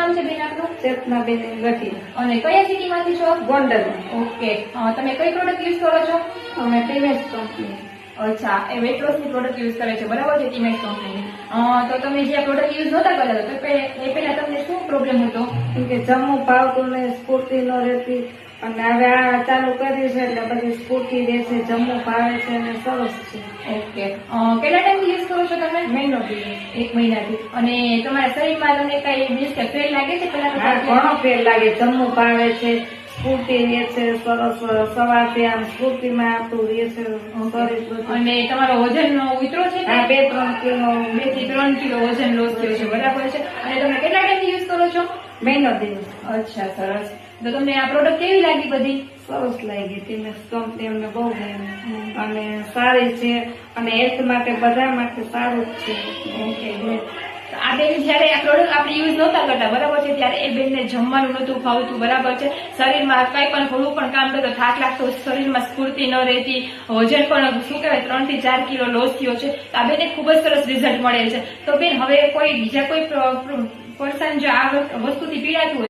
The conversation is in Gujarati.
નામ છે બેન આપનું? ચેતનાબેન ગઢી, અને કયા સિટીમાંથી છો? ગોંડલ. ઓકે, તમે કઈ પ્રોડક્ટ યુઝ કરો છો? અમે ટીમેક્સ કંપની. અચ્છા, એ વેટ લોસની પ્રોડક્ટ યુઝ કરે છે, બરાબર છે, ટીમેક્સ કંપનીની. તો તમે જે આ પ્રોડક્ટ યુઝ નહોતા કરતા તો એ પહેલા તમને શું પ્રોબ્લેમ હતો? કેમ કે જમવું ભાવતું ને સ્ફૂર્તિ ન રહેતી, અને હવે આ ચાલુ કર્યું છે એટલે બધી સ્ફૂર્તિ રહે છે, જમવું ભાવે છે અને સરસ છે. ઓકે, કેટલા ટાઈમથી યુઝ કરો છો તમે? મહિનો દિવસ. 1 મહિનાથી. અને તમારા શરીરમાં તમને કઈ મીન્સ કે ફેર લાગે છે પેલા હા, કરતા? ઘણો ફેર લાગે, જમવું ભાવે છે, સ્ફૂર્તિ રહે છે, સરસ સવારથી આમ સ્ફૂર્તિમાં આવતું રહે છે શરીર બધું. અને તમારો વજન ઉતરો છે? હા, 2-3 કિલો. 2 થી 3 કિલો વજન લોસ થયો છે, બરાબર છે. અને તમે કેટલા ટાઈમથી યુઝ કરો છો? મહિનો દિવસ. અચ્છા, સરસ. તો તમને આ પ્રોડક્ટ કેવી લાગી બધી? સરસ લાગી. ટીમેક્સ કંપની અમને બહુ ગમી અને સારી છે, અને હેલ્થ માટે બધા માટે સારું જ છે. Okay, good. આ બેન જયારે આ પ્રોડક્ટ આપણે યુઝ નહોતા કરતા, બરાબર છે, ત્યારે એ બેનને જમવાનું નહોતું ફાવતું, બરાબર છે, શરીરમાં કઈ પણ થોડું પણ કામ કરતો થાક લાગતો, શરીરમાં સ્ફૂર્તિ ન રહેતી, વજન પણ શું કહેવાય 3 થી 4 કિલો લોસ થયો છે. તો આ બેનને ખૂબ જ સરસ રિઝલ્ટ મળેલ છે. તો બેન હવે કોઈ બીજા કોઈ પર્સન જો આ વસ્તુથી પીડાતું હોય